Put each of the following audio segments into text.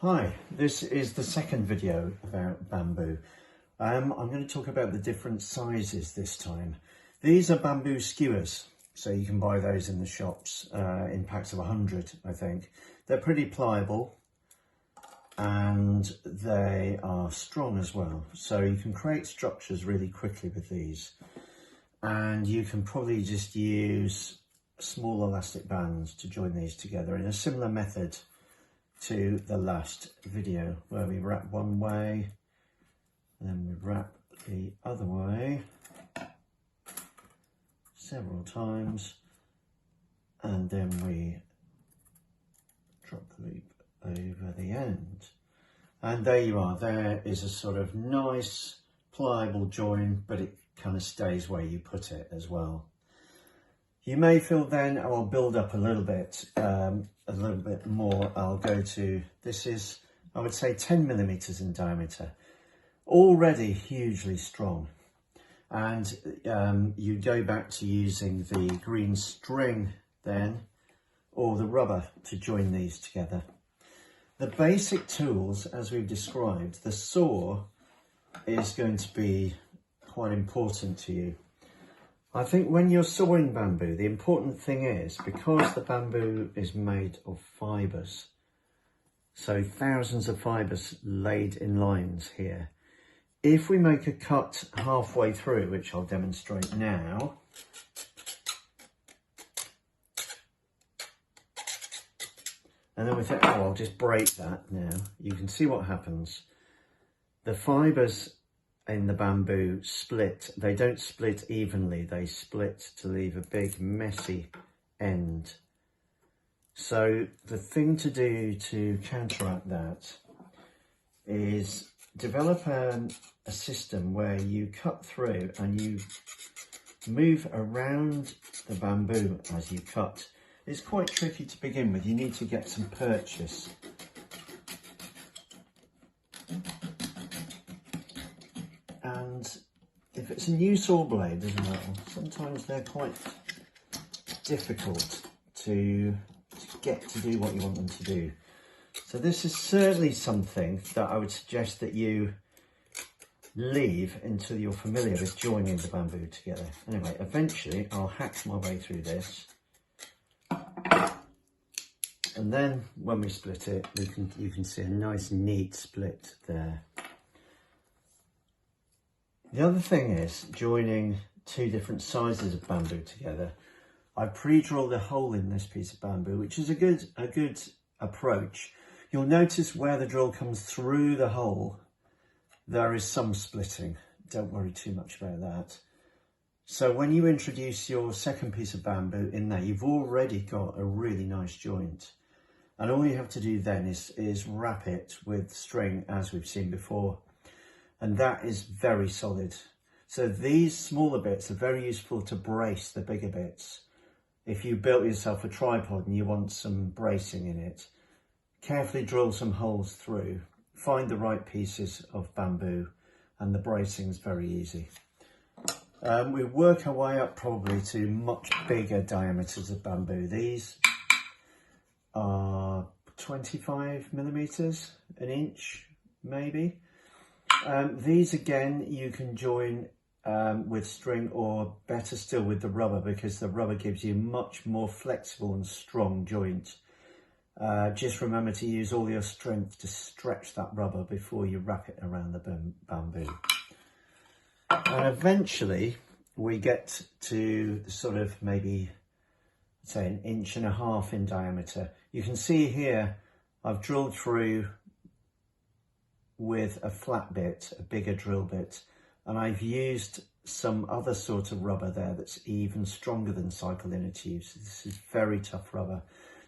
Hi, this is the second video about bamboo. I'm going to talk about the different sizes this time. These are bamboo skewers, so you can buy those in the shops in packs of 100, I think. They're pretty pliable and they are strong as well, so you can create structures really quickly with these. And you can probably just use small elastic bands to join these together in a similar method to the last video, where we wrap one way and then we wrap the other way several times, and then we drop the loop over the end, and there you are. There is a sort of nice pliable join, but it kind of stays where you put it as well. You may feel then, I'll build up a little bit more. I'll go to, this is, I would say 10 millimeters in diameter, already hugely strong. And you go back to using the green string then, or the rubber, to join these together. The basic tools, as we've described, the saw is going to be quite important to you. I think when you're sawing bamboo, the important thing is, because the bamboo is made of fibres, so thousands of fibres laid in lines here, if we make a cut halfway through, which I'll demonstrate now, and then we think, oh, I'll just break that now, you can see what happens. The fibres in the bamboo split. They don't split evenly, they split to leave a big messy end. So the thing to do to counteract that is develop a system where you cut through and you move around the bamboo as you cut. It's quite tricky to begin with. You need to get some purchase. And if it's a new saw blade as well, sometimes they're quite difficult to get to do what you want them to do. So this is certainly something that I would suggest that you leave until you're familiar with joining the bamboo together. Anyway, eventually I'll hack my way through this. And then when we split it, you can see a nice neat split there. The other thing is joining two different sizes of bamboo together. I pre-drilled a hole in this piece of bamboo, which is a good approach. You'll notice where the drill comes through the hole, there is some splitting. Don't worry too much about that. So when you introduce your second piece of bamboo in there, you've already got a really nice joint. And all you have to do then is wrap it with string, as we've seen before. And that is very solid. So these smaller bits are very useful to brace the bigger bits. If you built yourself a tripod and you want some bracing in it, carefully drill some holes through, find the right pieces of bamboo, and the bracing is very easy. We work our way up probably to much bigger diameters of bamboo. These are 25 millimeters, an inch maybe. These again you can join with string, or better still with the rubber, because the rubber gives you much more flexible and strong joint. Just remember to use all your strength to stretch that rubber before you wrap it around the bamboo. And eventually we get to the sort of maybe, say, 1.5 inches in diameter. You can see here I've drilled through with a flat bit, a bigger drill bit, and I've used some other sort of rubber there that's even stronger than cycle inner tubes. This is very tough rubber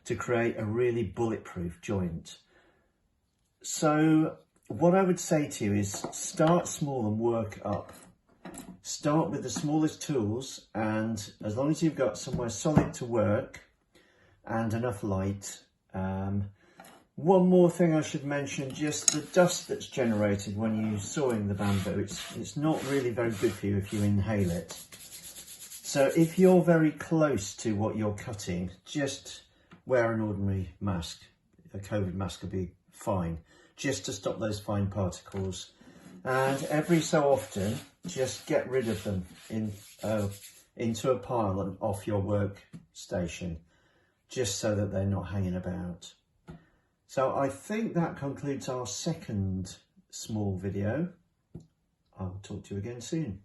to create a really bulletproof joint. So what I would say to you is start small and work up. Start with the smallest tools, and as long as you've got somewhere solid to work and enough light. One more thing I should mention, just the dust that's generated when you're sawing the bamboo, it's not really very good for you if you inhale it. So if you're very close to what you're cutting, just wear an ordinary mask. A COVID mask would be fine, just to stop those fine particles. And every so often, just get rid of them into a pile and off your workstation, just so that they're not hanging about. So I think that concludes our second small video. I'll talk to you again soon.